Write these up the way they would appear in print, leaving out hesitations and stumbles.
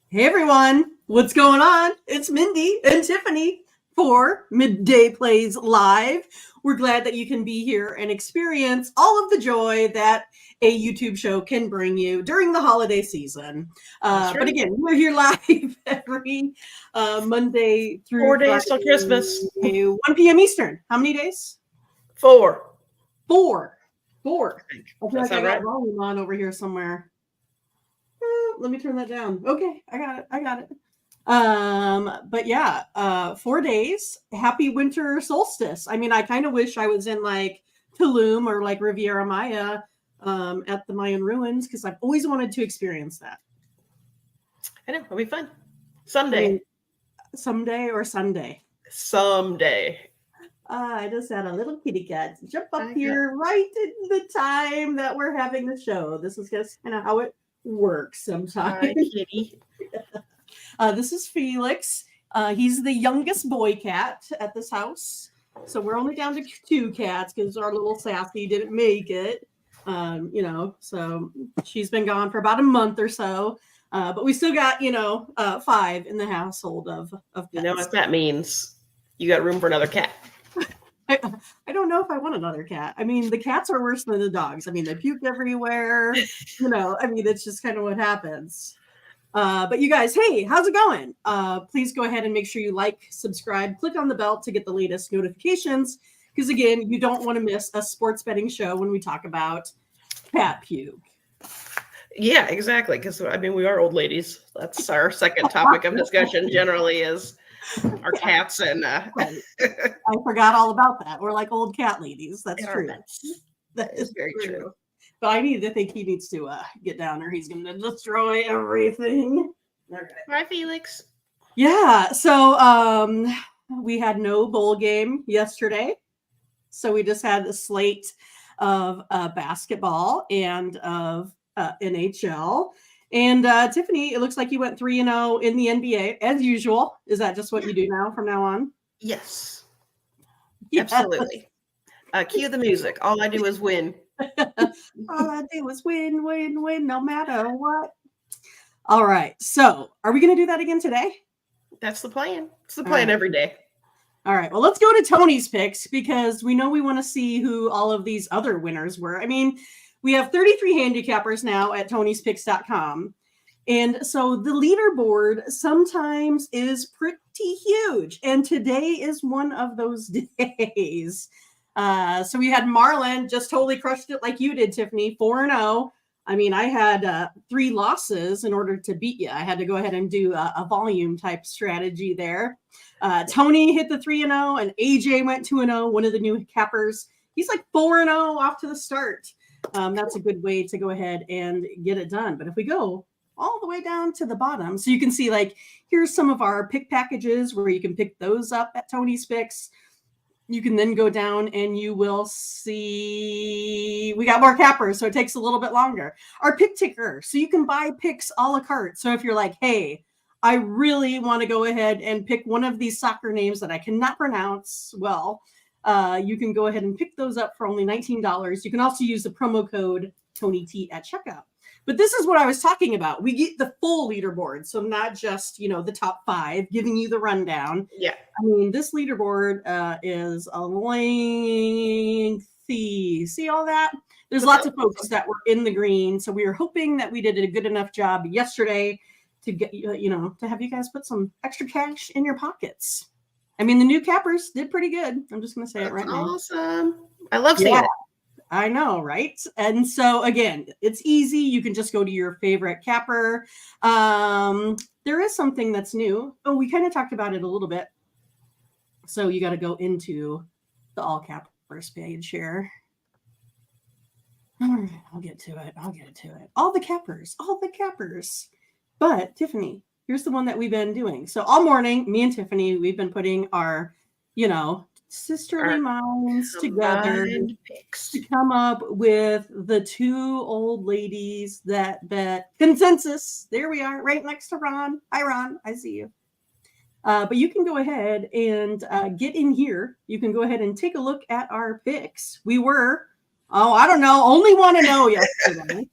Hey everyone, what's going on? It's Mindy and Tiffany for Midday Plays Live. We're glad that you can be here and experience all of the joy that a YouTube show can bring you during the holiday season. That's But right. again, we're here live every Monday 4 through days till Christmas. Friday, 1 p.m. Eastern. How many days? 4. Four. Four. I think. I feel That like I sound got right? volume on over here somewhere. Let me turn that down. Okay, I got it. But yeah, 4 days. Happy winter solstice. I mean, I kind of wish I was in like Tulum or like Riviera Maya at the Mayan ruins because I've always wanted to experience that. I know. It'll be fun. I mean, Someday. someday or Sunday. Someday. I just had a little kitty cat jump up I got here right in the time that we're having the show. This is just kind of how it works sometimes. Hi, kitty. This is Felix. He's the youngest boy cat at this house. So we're only down to 2 cats because our little Sassy didn't make it. So she's been gone for about a month or so. But we still got, 5 in the household of You know pets. what that means? You got room for another cat. I don't know if I want another cat. I mean, the cats are worse than the dogs. I mean, they puke everywhere. It's just kind of what happens. But you guys, hey, how's it going? Please go ahead and make sure you like, subscribe, click on the bell to get the latest notifications. Because again, you don't want to miss a sports betting show when we talk about cat puke. Yeah, exactly. Because, we are old ladies. That's our second topic of discussion generally is our cats and Right. I forgot all about that. We're like old cat ladies. That's our true. pets. That is very true. But I need to think he needs to get down or he's going to destroy everything. Okay. Hi, Felix. Yeah. So we had no bowl game yesterday. So we just had a slate of basketball and of NHL. And Tiffany, it looks like you went 3-0 in the NBA as usual. Is that just what you do now from now on? Yes. Yes. Absolutely. Cue the music. All I do is win. All I do is win, win, win, no matter what. All right. So are we going to do that again today? That's the plan. It's the plan every day. All right. Well, let's go to Tony's picks because we know we want to see who all of these other winners were. I mean, we have 33 handicappers now at tonyspicks.com. And so the leaderboard sometimes is pretty huge. And today is one of those days. So we had Marlon just totally crushed it like you did, Tiffany, 4-0. I mean, I had 3 losses in order to beat you. I had to go ahead and do a volume type strategy there. Tony hit the 3-0 and AJ went 2-0, one of the new cappers. He's like 4-0 off to the start. That's a good way to go ahead and get it done. But if we go all the way down to the bottom, so you can see like here's some of our pick packages where you can pick those up at Tony's Picks. You can then go down and you will see we got more cappers, so it takes a little bit longer. Our pick ticker, so you can buy picks a la carte. So if you're like, hey, I really want to go ahead and pick one of these soccer names that I cannot pronounce well, you can go ahead and pick those up for only $19. You can also use the promo code TonyT at checkout. But this is what I was talking about. We get the full leaderboard, so not just, the top 5, giving you the rundown. Yeah. I mean, this leaderboard is a lengthy. See all that? There's lots of folks that were in the green, so we were hoping that we did a good enough job yesterday to get, to have you guys put some extra cash in your pockets. I mean, the new cappers did pretty good. I'm just going to say it right now. Awesome. I love seeing it. I know, right? And so again, it's easy. You can just go to your favorite capper. There is something that's new. Oh, we kind of talked about it a little bit. So you got to go into the all cappers page here. All right, I'll get to it. All the cappers. But Tiffany, here's the one that we've been doing. So all morning, me and Tiffany, we've been putting our, sisterly minds together to come up with the 2 old ladies that bet consensus. There we are, right next to Ron. Hi, Ron. I see you. But you can go ahead and get in here. You can go ahead and take a look at our picks. We were Oh, I don't know. Only want to know yesterday.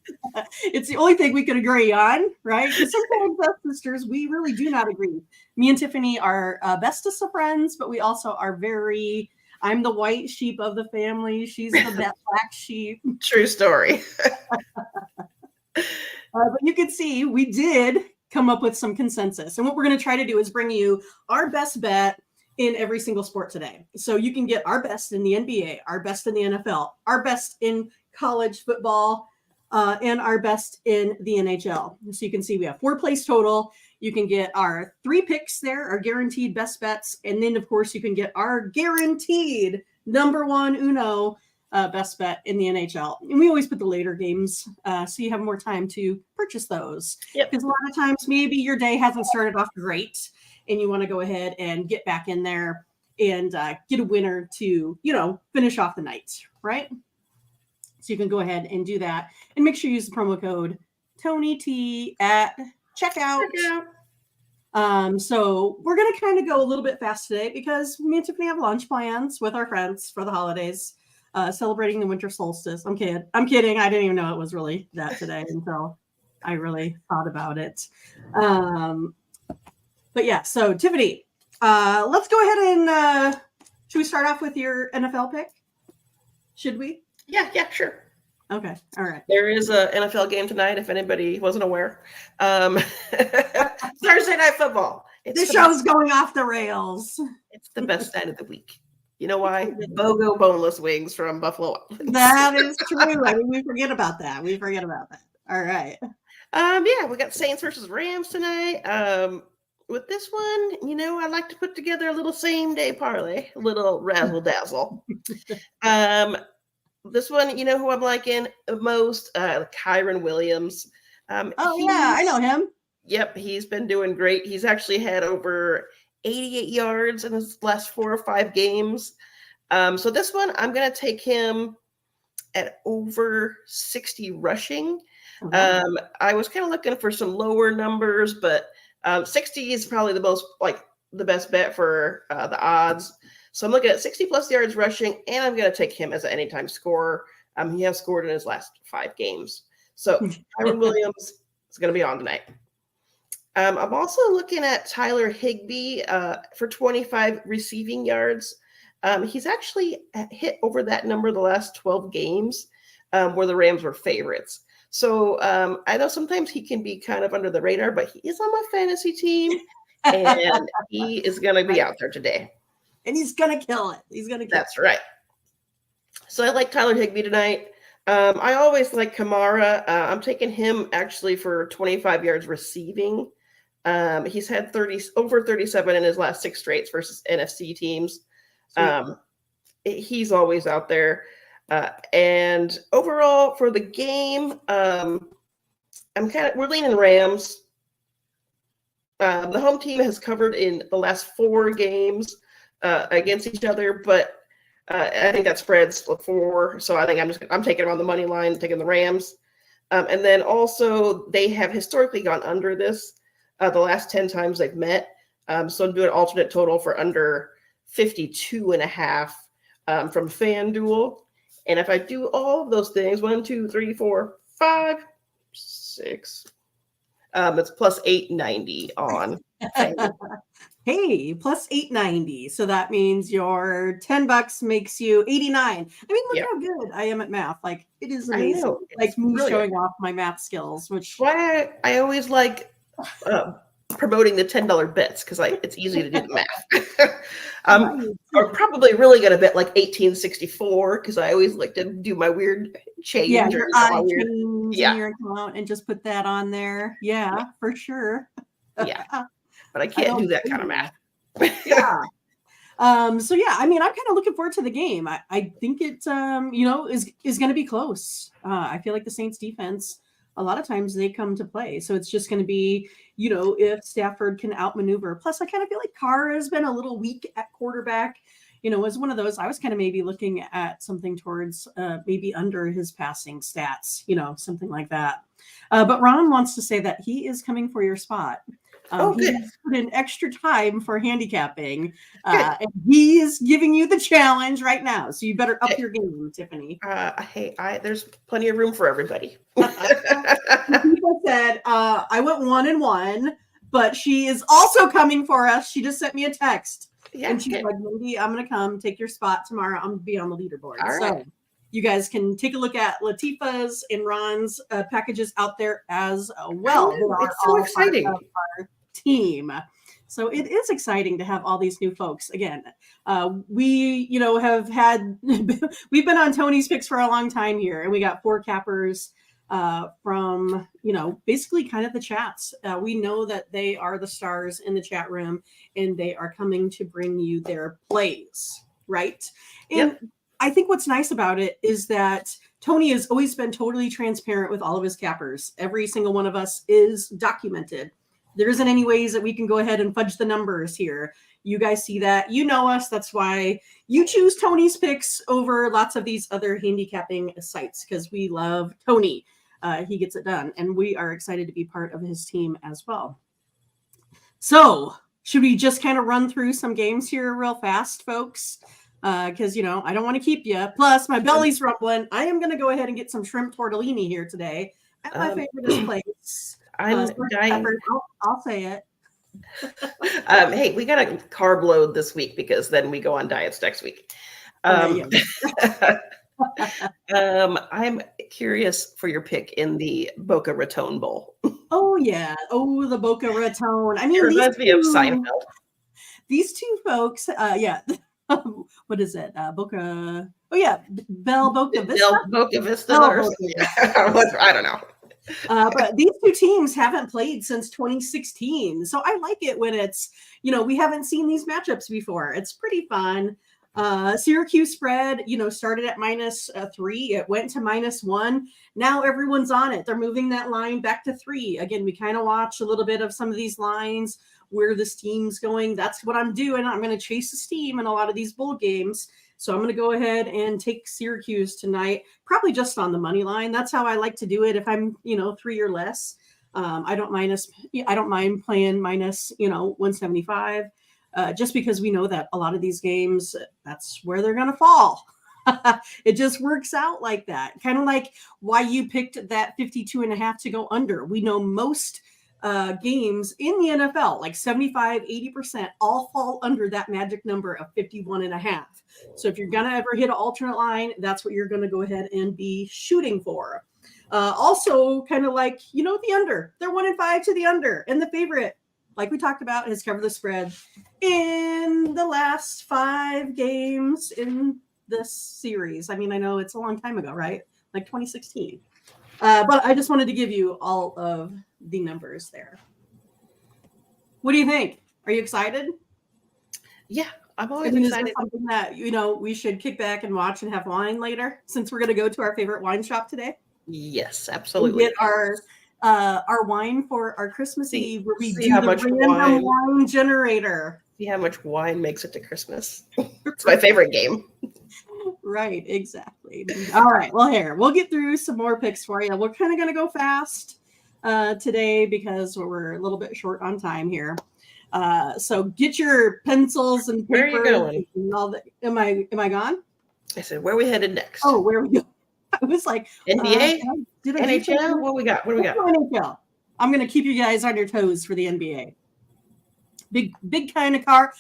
It's the only thing we could agree on, right? Because sometimes us sisters, we really do not agree. Me and Tiffany are bestest of friends, but we also are very. I'm the white sheep of the family. She's the black sheep. True story. But you can see we did come up with some consensus. And what we're going to try to do is bring you our best bet in every single sport today. So you can get our best in the NBA, our best in the NFL, our best in college football, and our best in the NHL. So you can see we have 4 plays total. You can get our 3 picks there, our guaranteed best bets. And then, of course, you can get our guaranteed number 1 uno best bet in the NHL. And we always put the later games so you have more time to purchase those. Because a lot of times maybe your day hasn't started off great and you want to go ahead and get back in there and get a winner to, finish off the night, right? So you can go ahead and do that. And make sure you use the promo code TonyT at checkout. So we're going to kind of go a little bit fast today because me and Tiffany have lunch plans with our friends for the holidays. Celebrating the winter solstice. I'm kidding. I didn't even know it was really that today until I really thought about it. But yeah, so Tiffany, let's go ahead and should we start off with your NFL pick? Should we? Yeah, sure. Okay, all right. There is an NFL game tonight, if anybody wasn't aware. Thursday Night Football. This show's going off the rails. It's the best night of the week. You know why? BOGO boneless wings from Buffalo. That is true. I mean, we forget about that. All right. Yeah, we got Saints versus Rams tonight. With this one, I like to put together a little same day parlay, a little razzle dazzle. This one, who I'm liking most? Kyren Williams. Yeah, I know him. Yep, he's been doing great. He's actually had over 88 yards in his last 4 or 5 games. So this one, I'm going to take him at over 60 rushing. Mm-hmm. I was kind of looking for some lower numbers, but 60 is probably the best bet for the odds. So I'm looking at 60 plus yards rushing, and I'm going to take him as an anytime scorer. He has scored in his last 5 games. So Kyren Williams is going to be on tonight. I'm also looking at Tyler Higbee for 25 receiving yards. He's actually hit over that number the last 12 games where the Rams were favorites. So I know sometimes he can be kind of under the radar, but he is on my fantasy team, and he is going to be out there today. And he's going to kill it. That's right. So I like Tyler Higbee tonight. I always like Kamara. I'm taking him actually for 25 yards receiving. He's had over 37 in his last 6 straights versus NFC teams. He's always out there. And overall for the game, we're leaning Rams. The home team has covered in the last 4 games against each other, but I think that spreads 4. So I think I'm taking them on the money line, taking the Rams. And then also they have historically gone under this the last 10 times they've met. So I'm doing an alternate total for under 52.5 from FanDuel. And if I do all of those things, 1, 2, 3, 4, 5, 6, it's plus 890 on FanDuel. Hey, plus 890. So that means your $10 makes you 89. I mean, look how good I am at math. Like, it is amazing. Like me showing off my math skills, which why I always like promoting the $10 bets because it's easy to do the math. I'm probably really gonna bet like 1864 because I always like to do my weird change. Yeah, your odd change in your account and just put that on there. Yeah, for sure. Yeah. But I can't do that kind of math. Yeah. So yeah, I mean, I'm kind of looking forward to the game. I think it, is going to be close. I feel like the Saints defense, a lot of times they come to play. So it's just going to be, if Stafford can outmaneuver. Plus, I kind of feel like Carr has been a little weak at quarterback. As one of those, I was kind of maybe looking at something towards maybe under his passing stats, something like that. But Ron wants to say that he is coming for your spot. He good. has put in extra time for handicapping, Good. and he is giving you the challenge right now. So you better up Okay. your game, Tiffany. Hey, there's plenty of room for everybody. People said I went 1-1, but she is also coming for us. She just sent me a text, Yeah, and she's good. like, "Mindy, I'm gonna come take your spot tomorrow. I'm gonna be on the leaderboard." All So right. you guys can take a look at Latifah's and Ron's packages out there as I well. They know. are It's so all part exciting. of our team. So it is exciting to have all these new folks. Again, we, have had, we've been on Tony's Picks for a long time here, and we got 4 cappers from, basically kind of the chats. We know that they are the stars in the chat room, and they are coming to bring you their plays, right? And Yep. I think what's nice about it is that Tony has always been totally transparent with all of his cappers. Every single one of us is documented. There isn't any ways that we can go ahead and fudge the numbers here. You guys see that. You know us. That's why you choose Tony's Picks over lots of these other handicapping sites, because we love Tony. He gets it done, and we are excited to be part of his team as well. So should we just kind of run through some games here real fast, folks? Because, I don't want to keep you. Plus, my belly's rumbling. I am going to go ahead and get some shrimp tortellini here today at my favorite place. I'm dying. I'll say it. Hey, we got a carb load this week because then we go on diets next week. I'm curious for your pick in the Boca Raton Bowl. Oh, yeah. Oh, the Boca Raton. I mean, It reminds me of Seinfeld. These two folks, yeah. What is it? Boca. Oh, yeah. Boca Vista. Boca Vista. Vista. I don't know. But these two teams haven't played since 2016. So I like it when it's, we haven't seen these matchups before. It's pretty fun. Syracuse spread, started at -3. It went to -1. Now everyone's on it. They're moving that line back to 3. Again, we kind of watch a little bit of some of these lines, where this team's going. That's what I'm doing. I'm going to chase the steam in a lot of these bowl games. So I'm going to go ahead and take Syracuse tonight, probably just on the money line. That's how I like to do it. If I'm, 3 or less, I don't mind playing minus, 175, just because we know that a lot of these games, that's where they're going to fall. It just works out like that. Kind of like why you picked that 52.5 to go under. We know most games in the NFL, like 75-80%, all fall under that magic number of 51.5. So if you're going to ever hit an alternate line, that's what you're going to go ahead and be shooting for. Also, kind of like, the under. They're 1-5 to the under. And the favorite, like we talked about, has covered the spread in the last 5 games in this series. I mean, I know it's a long time ago, right? Like 2016. But I just wanted to give you all of the numbers there. What do you think? Are you excited? Yeah, I'm always excited. Is this something that, we should kick back and watch and have wine later, since we're going to go to our favorite wine shop today? Yes, absolutely. And get our wine for our Christmas Eve, where we do how the much random wine generator. See how much wine makes it to Christmas. It's my favorite game. Right, exactly. All right, well, here, we'll get through some more picks for you. We're kind of going to go fast today because we're a little bit short on time here. So get your pencils and paper. Where are you going? And all that. Am I gone? I said, where are we headed next? Oh, where are we going? I was like, NBA? Did I NHL? What we got? NHL. I'm going to keep you guys on your toes for the NBA. Big kind of card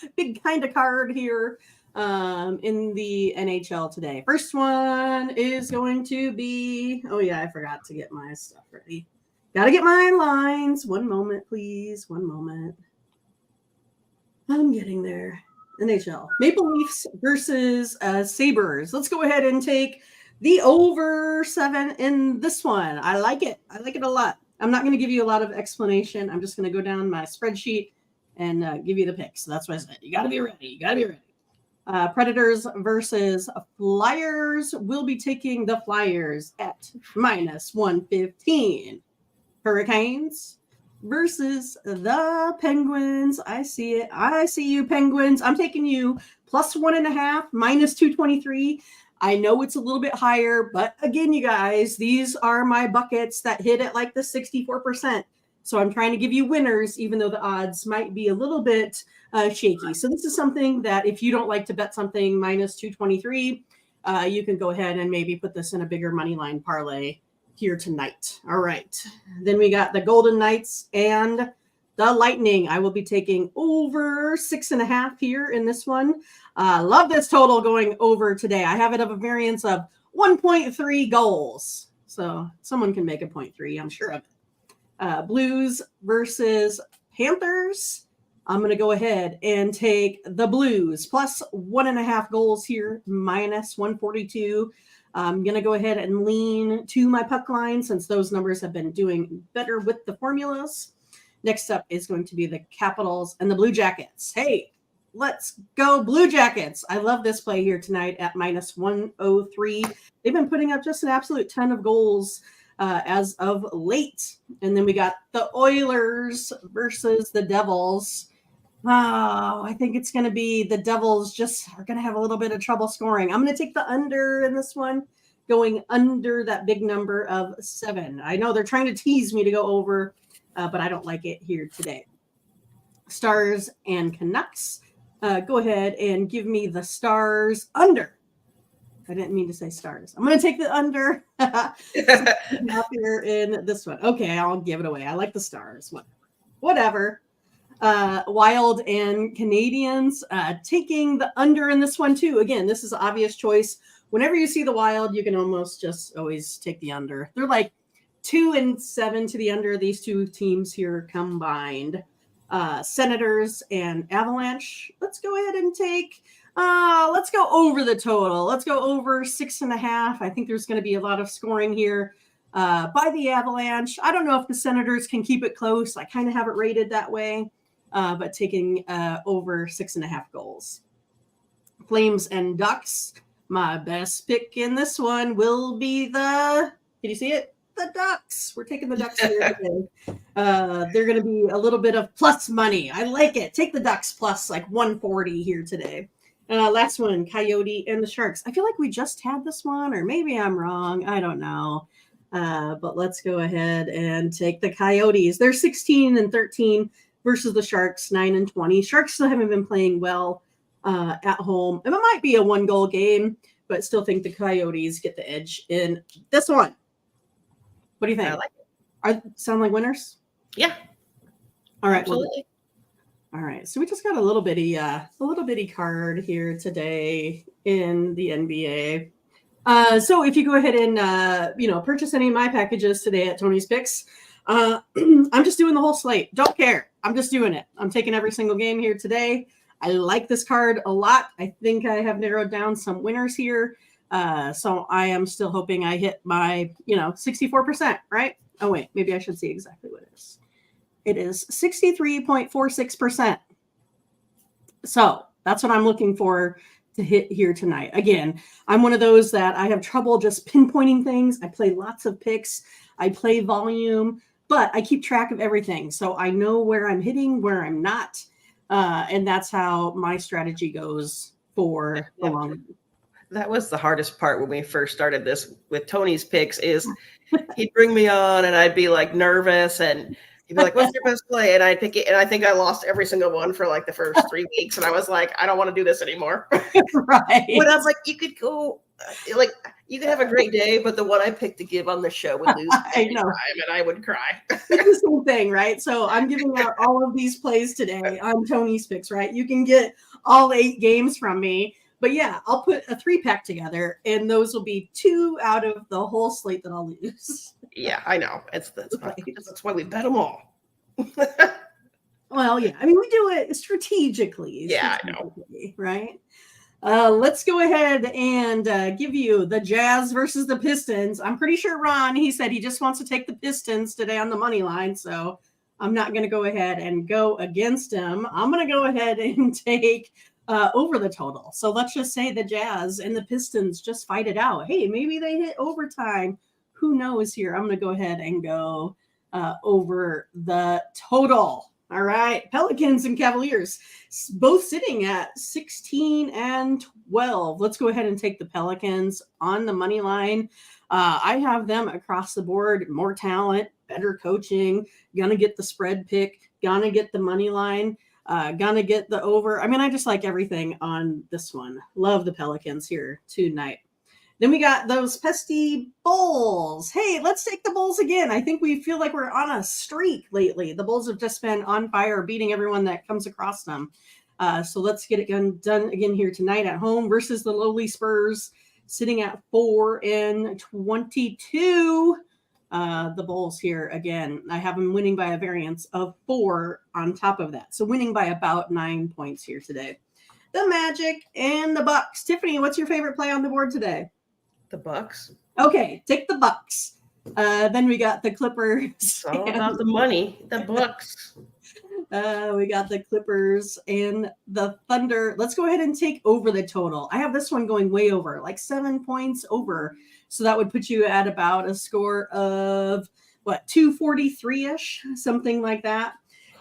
here in the NHL today. First one is going to be, oh yeah, I forgot to get my stuff ready. Got to get my lines. One moment, please. One moment. I'm getting there. NHL. Maple Leafs versus Sabres. Let's go ahead and take the over 7 in this one. I like it. I like it a lot. I'm not going to give you a lot of explanation. I'm just going to go down my spreadsheet and give you the picks. So that's what I said. You got to be ready. Predators versus Flyers. We'll be taking the Flyers at -115. Hurricanes versus the Penguins. I see it. I see you, Penguins. I'm taking you +1.5, -223. I know it's a little bit higher, but again, you guys, these are my buckets that hit at like the 64%. So I'm trying to give you winners, even though the odds might be a little bit shaky. So this is something that if you don't like to bet something minus 223, you can go ahead and maybe put this in a bigger money line parlay here tonight. All right. Then we got the Golden Knights and the Lightning. I will be taking over 6.5 here in this one. Love this total going over today. I have it of a variance of 1.3 goals. So someone can make a 0.3, I'm sure of it. Blues versus Panthers. I'm going to go ahead and take the Blues plus 1.5 goals here, minus 142. I'm going to go ahead and lean to my puck line since those numbers have been doing better with the formulas. Next up is going to be the Capitals and the Blue Jackets. Hey, let's go Blue Jackets. I love this play here tonight at minus 103. They've been putting up just an absolute ton of goals as of late. And then we got the Oilers versus the Devils. Oh, I think it's going to be the Devils just are going to have a little bit of trouble scoring. I'm going to take the under in this one, going under that big number of 7. I know they're trying to tease me to go over, but I don't like it here today. Stars and Canucks. Go ahead and give me the Stars under. I didn't mean to say Stars. I'm going to take the under up here in this one. Okay, I'll give it away. I like the Stars. Whatever. Wild and Canadians taking the under in this one too. Again, this is an obvious choice. Whenever you see the Wild, you can almost just always take the under. They're like 2-7 to the under. These two teams here combined. Senators and Avalanche. Let's go ahead and take. Let's go over the total. Let's go over 6.5. I think there's going to be a lot of scoring here by the Avalanche. I don't know if the Senators can keep it close. I kind of have it rated that way. But taking over 6.5 goals. Flames and Ducks. My best pick in this one will be can you see it? The Ducks. We're taking the Ducks here today. They're going to be a little bit of plus money. I like it. Take the Ducks plus like 140 here today. Last one, Coyote and the Sharks. I feel like we just had this one, or maybe I'm wrong. I don't know. But let's go ahead and take the Coyotes. They're 16-13. Versus the Sharks, 9-20. Sharks still haven't been playing well at home. And it might be a 1-goal game, but still think the Coyotes get the edge in this one. What do you think? I like it. Sound like winners? Yeah. All right. Absolutely. All right. So we just got a little bitty card here today in the NBA. So if you go ahead and purchase any of my packages today at Tony's Picks, I'm just doing the whole slate. Don't care. I'm just doing it. I'm taking every single game here today. I like this card a lot. I think I have narrowed down some winners here. So I am still hoping I hit my, 64%, right? Oh, wait, maybe I should see exactly what it is. It is 63.46%. So that's what I'm looking for to hit here tonight. Again, I'm one of those that I have trouble just pinpointing things. I play lots of picks. I play volume. But I keep track of everything. So I know where I'm hitting, where I'm not. And that's how my strategy goes for the long run. That was the hardest part when we first started this with Tony's Picks is he'd bring me on and I'd be like nervous and he'd be like, what's your best play? And I'd pick it. And I think I lost every single one for like the first 3 weeks. And I was like, I don't want to do this anymore. Right. When I was like, you could go, you could have a great day, but the one I picked to give on the show would lose every time, and I would cry. It's the same thing, right? So I'm giving out all of these plays today on Tony's Picks, right? You can get all 8 games from me. But yeah, I'll put a 3-pack together, and those will be 2 out of the whole slate that I'll lose. Yeah, I know. That's why we bet them all. Well, yeah. I mean, we do it strategically. Yeah, I know. Right? Let's go ahead and give you the Jazz versus the Pistons. I'm pretty sure Ron, he said he just wants to take the Pistons today on the money line. So I'm not going to go ahead and go against him. I'm going to go ahead and take over the total. So let's just say the Jazz and the Pistons just fight it out. Hey, maybe they hit overtime. Who knows here? I'm going to go ahead and go over the total. All right. Pelicans and Cavaliers, both sitting at 16 and 12. Let's go ahead and take the Pelicans on the money line. I have them across the board. More talent, better coaching, gonna get the spread pick, gonna get the money line, gonna get the over. I mean, I just like everything on this one. Love the Pelicans here tonight. Then we got those pesky Bulls. Hey, let's take the Bulls again. I think we feel like we're on a streak lately. The Bulls have just been on fire, beating everyone that comes across them. So let's get it done again here tonight at home versus the lowly Spurs, sitting at 4 and 22. The Bulls here again. I have them winning by a variance of 4 on top of that. So winning by about 9 points here today. The Magic and the Bucks. Tiffany, what's your favorite play on the board today? The Bucks. Okay, take the Bucks. Then we got the Clippers. It's all about the money. The Bucks. We got the Clippers and the Thunder. Let's go ahead and take over the total. I have this one going way over, like 7 points over. So that would put you at about a score of, 243-ish, something like that.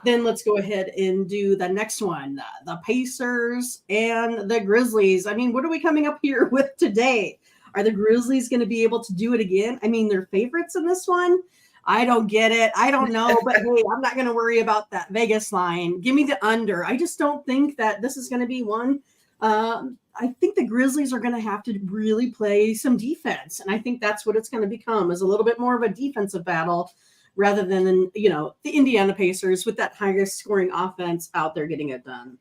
Then let's go ahead and do the next one, the Pacers and the Grizzlies. I mean, what are we coming up here with today? Are the Grizzlies going to be able to do it again? I mean, they're favorites in this one. I don't get it. I don't know. But hey, I'm not going to worry about that Vegas line. Give me the under. I just don't think that this is going to be one. I think the Grizzlies are going to have to really play some defense. And I think that's what it's going to become, is a little bit more of a defensive battle rather than, the Indiana Pacers with that highest scoring offense out there getting it done.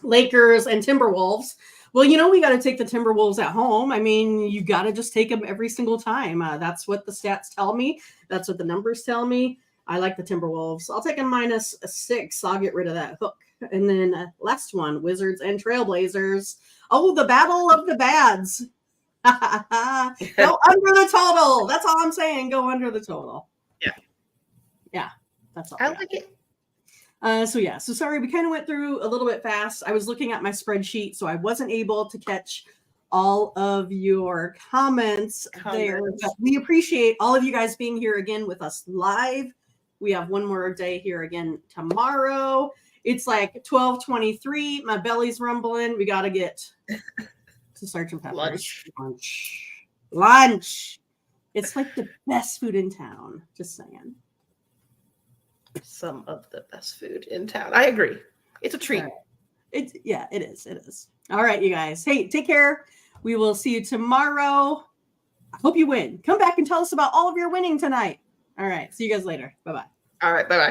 Lakers and Timberwolves. Well, we got to take the Timberwolves at home. I mean, you got to just take them every single time. That's what the stats tell me. That's what the numbers tell me. I like the Timberwolves. I'll take a -6. I'll get rid of that hook. And then last one, Wizards and Trailblazers. Oh, the battle of the bads. Go under the total. That's all I'm saying. Go under the total. Yeah. That's all. I like it. So sorry, we kind of went through a little bit fast. I was looking at my spreadsheet, so I wasn't able to catch all of your comments there. But we appreciate all of you guys being here again with us live. We have one more day here again tomorrow. It's like 12:23. My belly's rumbling. We got to get to Sergeant Pepper's. Lunch. It's like the best food in town. Just saying. Some of the best food in town. I agree. It's a treat. Right. It is. It is. All right, you guys. Hey, take care. We will see you tomorrow. I hope you win. Come back and tell us about all of your winning tonight. All right. See you guys later. Bye-bye. All right. Bye-bye.